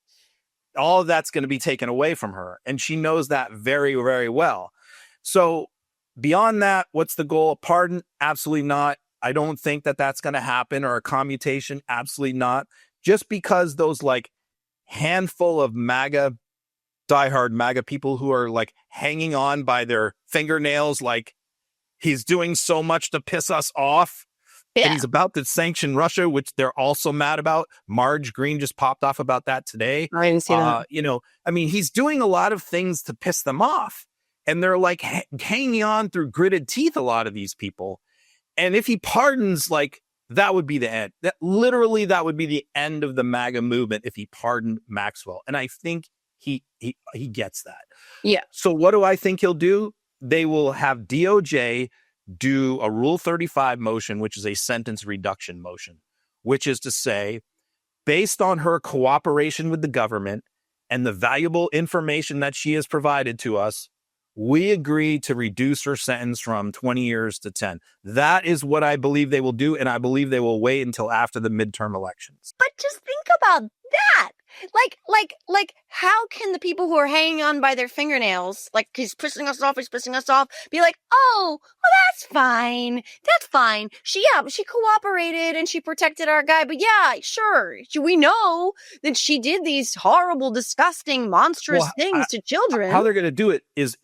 all of that's going to be taken away from her. And she knows that very, very well. So beyond that, what's the goal? A pardon? Absolutely not. I don't think that that's going to happen, or a commutation. Absolutely not. Just because those like handful of diehard MAGA people who are like hanging on by their fingernails, like he's doing so much to piss us off. Yeah. And he's about to sanction Russia, which they're also mad about. Greene just popped off about that today. I didn't see that. You know, I mean, he's doing a lot of things to piss them off. And they're like hanging on through gritted teeth, a lot of these people. And if he pardons, like, that would be the end. That would be the end of the MAGA movement if he pardoned Maxwell. And I think he gets that. Yeah. So what do I think he'll do? They will have DOJ do a Rule 35 motion, which is a sentence reduction motion, which is to say, based on her cooperation with the government and the valuable information that she has provided to us, we agree to reduce her sentence from 20 years to 10. That is what I believe they will do, and I believe they will wait until after the midterm elections. But just think about that. Like, how can the people who are hanging on by their fingernails, like he's pissing us off, be like, oh, well, that's fine. That's fine. She cooperated and she protected our guy. But yeah, sure. We know that she did these horrible, disgusting, monstrous things to children. How they're going to do it is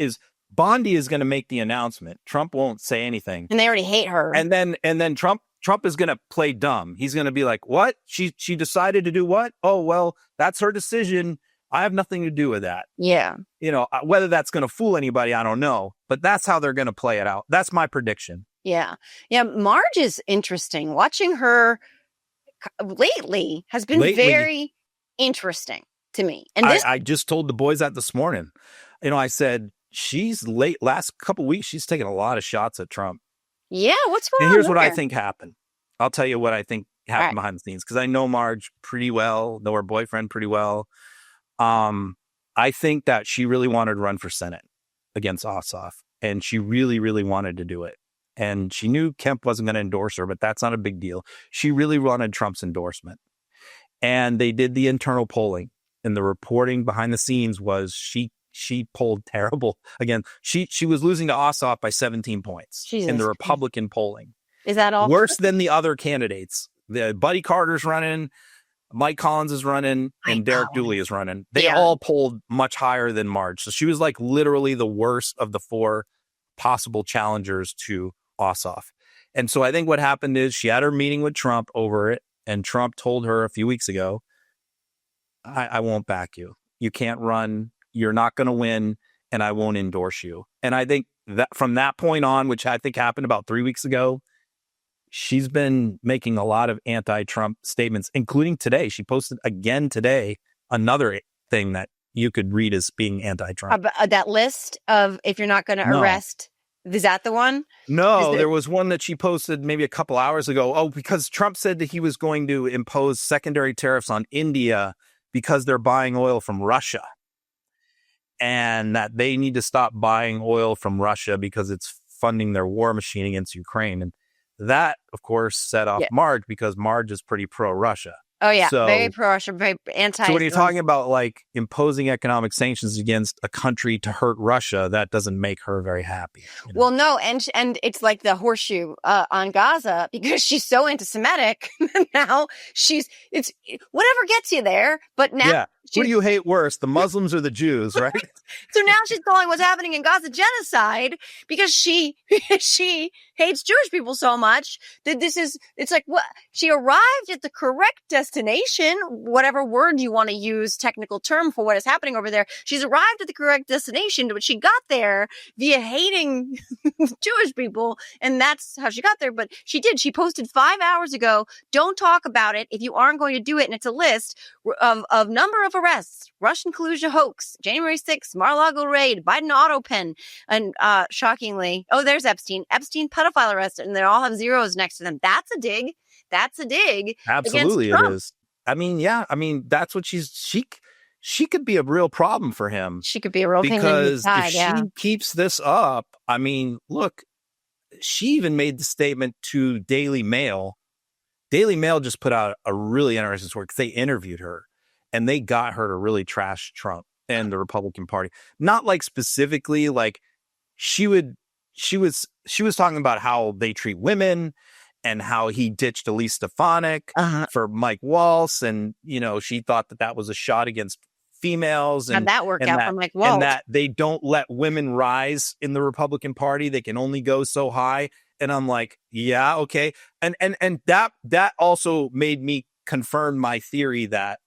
Bondi is going to make the announcement. Trump won't say anything. And they already hate her. And then Trump is going to play dumb. He's going to be like, what? She decided to do what? Oh, well, that's her decision. I have nothing to do with that. Yeah. You know, whether that's going to fool anybody, I don't know. But that's how they're going to play it out. That's my prediction. Yeah. Yeah. Marge is interesting. Watching her lately has been very interesting to me. And I just told the boys that this morning. You know, I said, she's last couple weeks, she's taken a lot of shots at Trump. Yeah, what's going on? And here's what I think happened. I'll tell you what I think happened behind the scenes, because I know Marge pretty well, know her boyfriend pretty well. I think that she really wanted to run for Senate against Ossoff, and she really, really wanted to do it. And she knew Kemp wasn't going to endorse her, but that's not a big deal. She really wanted Trump's endorsement. And they did the internal polling, and the reporting behind the scenes was she polled terrible. Again, she was losing to Ossoff by 17 points in the Republican polling. Is that all? Worse than the other candidates. The Buddy Carter's running, Mike Collins is running, and Derek Dooley is running. They all polled much higher than Marge. So she was like literally the worst of the four possible challengers to Ossoff. And so I think what happened is she had her meeting with Trump over it, and Trump told her a few weeks ago, I won't back you. You can't run. You're not going to win, and I won't endorse you. And I think that from that point on, which I think happened about 3 weeks ago, she's been making a lot of anti-Trump statements, including today. She posted again today another thing that you could read as being anti-Trump. That list of if you're not going to arrest, is that the one? No, there was one that she posted maybe a couple hours ago. Oh, because Trump said that he was going to impose secondary tariffs on India because they're buying oil from Russia. and that they need to stop buying oil from Russia because it's funding their war machine against Ukraine. And that, of course, set off Marge, because Marge is pretty pro-Russia. Oh, yeah. So, very pro-Russia, very anti. So when you're talking about like imposing economic sanctions against a country to hurt Russia, that doesn't make her very happy. You know? Well, no. And it's like the horseshoe on Gaza, because she's so anti-Semitic. Now it's whatever gets you there. But now. Yeah. Who do you hate worse, the Muslims or the Jews, right? So now she's calling what's happening in Gaza genocide, because she hates Jewish people so much that it's like, what? She arrived at the correct destination, whatever word you want to use, technical term for what is happening over there. She's arrived at the correct destination, but she got there via hating Jewish people, and that's how she got there. But she did. She posted 5 hours ago, don't talk about it if you aren't going to do it. And it's a list of number of arrests, Russian collusion hoax, January 6th, Mar-a-Lago raid, Biden auto pen, and shockingly, there's Epstein pedophile arrest, and they all have zeros next to them. That's a dig. Absolutely, it is. I mean, yeah. I mean, that's what she could be a real problem for him. She could be a real thing because if she keeps this up, I mean, look, she even made the statement to Daily Mail. Daily Mail just put out a really interesting story because they interviewed her. And they got her to really trash Trump and the Republican Party. Not like specifically, like she was talking about how they treat women and how he ditched Elise Stefanik for Mike Waltz. And, she thought that was a shot against females. And how'd that work out for Mike Waltz? And that they don't let women rise in the Republican Party. They can only go so high. And I'm like, yeah, okay. And that also made me confirm my theory that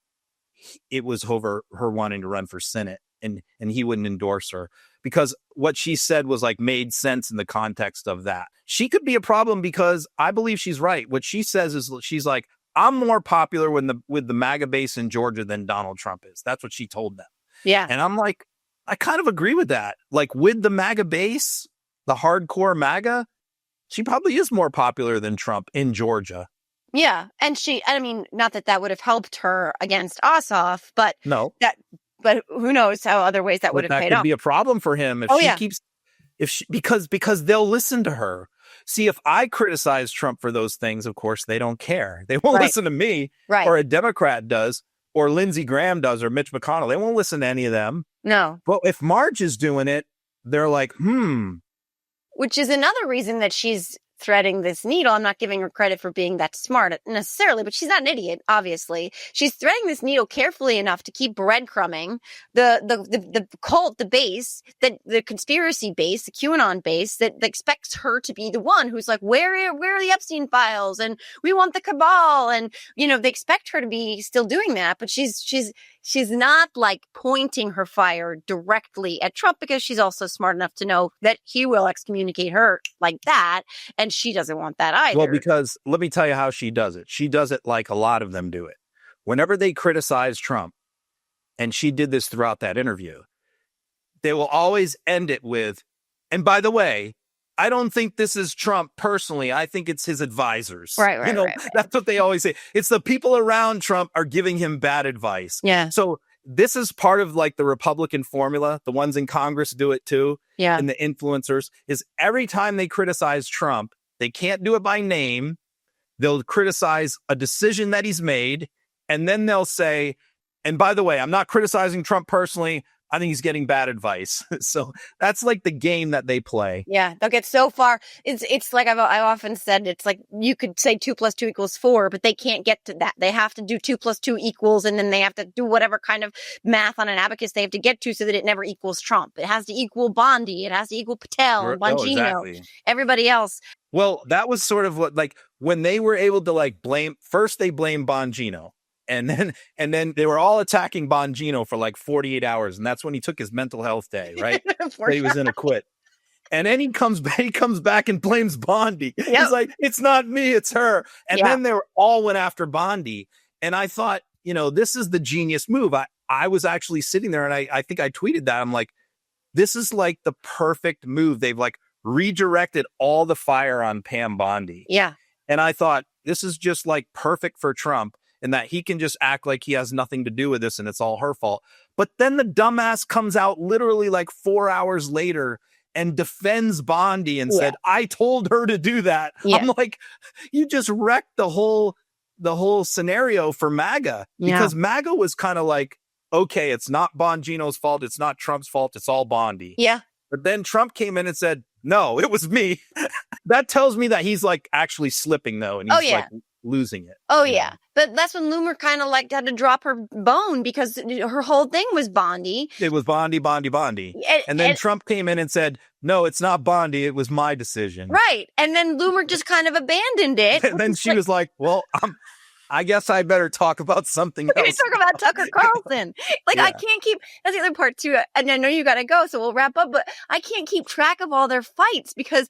it was over her wanting to run for Senate, and he wouldn't endorse her, because what she said was like made sense in the context of that. She could be a problem because I believe she's right. What she says is she's like, I'm more popular with the MAGA base in Georgia than Donald Trump is. That's what she told them. Yeah. And I'm like, I kind of agree with that. Like with the MAGA base, the hardcore MAGA, she probably is more popular than Trump in Georgia. Yeah. And not that would have helped her against Ossoff, but but who knows how other ways that would have paid off. That could be a problem for him because they'll listen to her. See, if I criticize Trump for those things, of course, they don't care. They won't listen to me, or a Democrat does, or Lindsey Graham does, or Mitch McConnell. They won't listen to any of them. No. But if Marge is doing it, they're like, Which is another reason that she's threading this needle. I'm not giving her credit for being that smart necessarily, but she's not an idiot, obviously. She's threading this needle carefully enough to keep breadcrumbing the cult, the base, the conspiracy base, the QAnon base that expects her to be the one who's like, where are the Epstein files? And we want the cabal. And, they expect her to be still doing that, but she's not like pointing her fire directly at Trump, because she's also smart enough to know that he will excommunicate her like that. And she doesn't want that either. Well, because let me tell you how she does it. She does it like a lot of them do it. Whenever they criticize Trump, and she did this throughout that interview, they will always end it with, and by the way, I don't think this is Trump personally. I think it's his advisors. Right. That's what they always say. It's the people around Trump are giving him bad advice. Yeah. So this is part of like the Republican formula. The ones in Congress do it too. Yeah. And the influencers is every time they criticize Trump, they can't do it by name. They'll criticize a decision that he's made. And then they'll say, and by the way, I'm not criticizing Trump personally. I think he's getting bad advice. So that's like the game that they play. Yeah, they'll get so far. It's like I've often said, it's like you could say 2 + 2 = 4, but they can't get to that. They have to do 2 + 2 =, and then they have to do whatever kind of math on an abacus they have to get to so that it never equals Trump. It has to equal Bondi. It has to equal Patel, Bongino, everybody else. Well, that was sort of what, like, when they were able to like first they blamed Bongino. And then they were all attacking Bongino for like 48 hours. And that's when he took his mental health day, right? He was in a quit. And then he comes back and blames Bondi. Yep. He's like, it's not me, it's her. And then they all went after Bondi. And I thought, this is the genius move. I was actually sitting there and I think I tweeted that. I'm like, this is like the perfect move. They've like redirected all the fire on Pam Bondi. Yeah. And I thought, this is just like perfect for Trump. and that he can just act like he has nothing to do with this and it's all her fault. But then the dumbass comes out literally like 4 hours later and defends Bondi and said, I told her to do that. Yeah. I'm like, you just wrecked the whole scenario for MAGA, because MAGA was kind of like, okay, it's not Bongino's fault. It's not Trump's fault. It's all Bondi. Yeah. But then Trump came in and said, no, it was me. That tells me that he's like actually slipping though. And he's like losing it. Oh, yeah. But that's when Loomer kind of like had to drop her bone, because her whole thing was Bondi. It was Bondi. And then Trump came in and said, no, it's not Bondi. It was my decision. Right. And then Loomer just kind of abandoned it. And then she was like, well, I guess I better talk about something else. We're going to talk about Tucker Carlson. I can't keep, that's the other part too. And I know you got to go, so we'll wrap up, but I can't keep track of all their fights because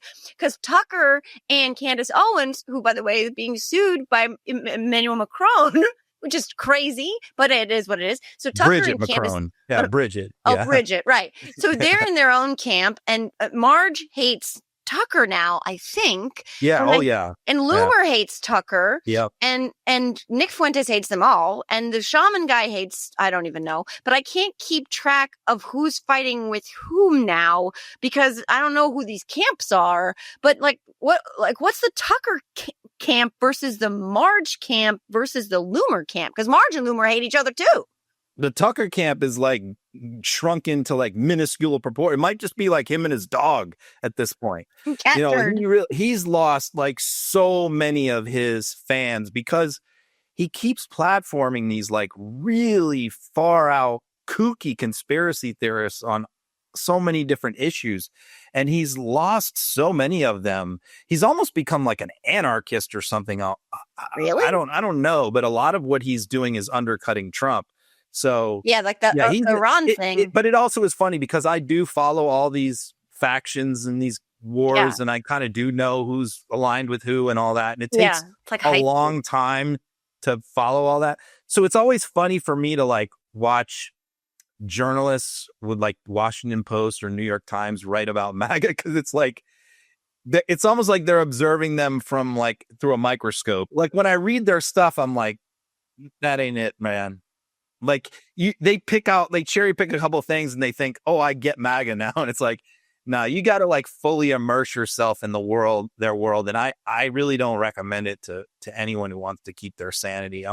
Tucker and Candace Owens, who, by the way, is being sued by Emmanuel Macron, which is crazy, but it is what it is. So Tucker Bridget and Candace. Macron. Yeah, Bridget. Oh, yeah. Bridget, right. So they're in their own camp, and Marge hates Tucker now, I think. Yeah. And Loomer hates Tucker. Yeah. And Nick Fuentes hates them all. And the shaman guy hates, I don't even know. But I can't keep track of who's fighting with whom now, because I don't know who these camps are. But what's the Tucker camp versus the Marge camp versus the Loomer camp? Because Marge and Loomer hate each other too. The Tucker camp is like shrunk into like minuscule proportion. It might just be like him and his dog at this point. He's lost like so many of his fans because he keeps platforming these like really far out kooky conspiracy theorists on so many different issues, and he's lost so many of them. He's almost become like an anarchist or something. Really? I don't know, but a lot of what he's doing is undercutting Trump. So like the Iran thing. But it also is funny because I do follow all these factions and these wars, and I kind of do know who's aligned with who and all that. And it takes a long time to follow all that. So it's always funny for me to like watch journalists with like Washington Post or New York Times write about MAGA, because it's like, it's almost like they're observing them from like through a microscope. Like when I read their stuff, I'm like, that ain't it, man. Like they cherry pick a couple of things and they think, oh, I get MAGA now. And it's like, no, you got to like fully immerse yourself in their world. And I really don't recommend it to anyone who wants to keep their sanity.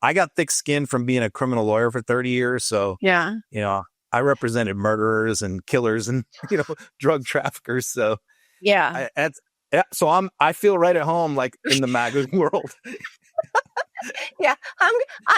I got thick skin from being a criminal lawyer for 30 years. So, I represented murderers and killers and, drug traffickers. So, I feel right at home, like in the MAGA world. Yeah,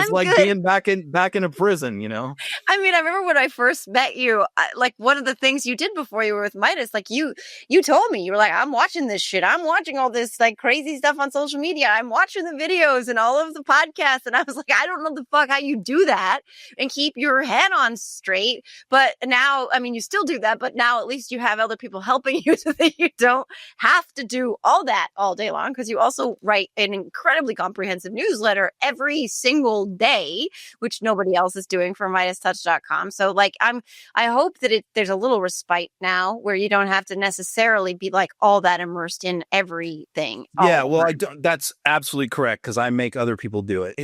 it's like good. Being back in a prison, I mean, I remember when I first met you, like one of the things you did before you were with Meidas, like you told me, you were like, I'm watching this shit. I'm watching all this like crazy stuff on social media. I'm watching the videos and all of the podcasts. And I was like, I don't know the fuck how you do that and keep your head on straight. But now, I mean, you still do that, but now at least you have other people helping you so that you don't have to do all that all day long. Because you also write an incredibly comprehensive newsletter every single day, which nobody else is doing for MeidasTouch.com. So like, I hope that there's a little respite now where you don't have to necessarily be like all that immersed in everything. Yeah, well, I don't. That's absolutely correct, because I make other people do it.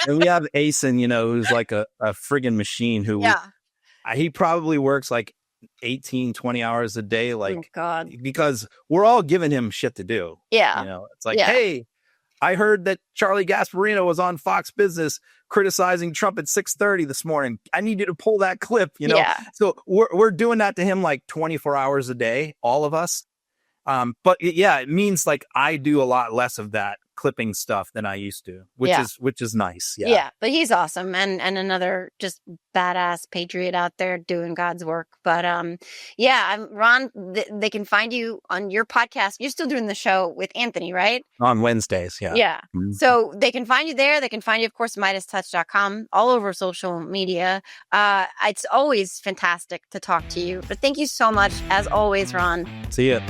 And we have Asen, who's like a friggin' machine who he probably works like 18, 20 hours a day, like, God, because we're all giving him shit to do. Yeah. It's like, hey, I heard that Charlie Gasparino was on Fox Business criticizing Trump at 6:30 this morning. I need you to pull that clip, So we're doing that to him like 24 hours a day, all of us. But it means like I do a lot less of that clipping stuff than I used to, which is nice. Yeah, but he's awesome and another just badass patriot out there doing God's work. But Ron, they can find you on your podcast. You're still doing the show with Anthony, right? On Wednesdays, yeah. Yeah. Mm-hmm. So they can find you there. They can find you, of course, MeidasTouch.com, all over social media. It's always fantastic to talk to you. But thank you so much, as always, Ron. See ya.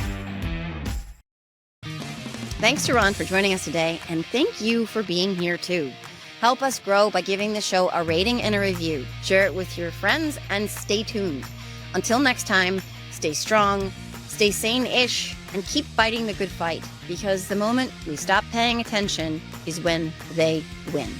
Thanks to Ron for joining us today, and thank you for being here too. Help us grow by giving the show a rating and a review. Share it with your friends, and stay tuned. Until next time, stay strong, stay sane-ish, and keep fighting the good fight, because the moment we stop paying attention is when they win.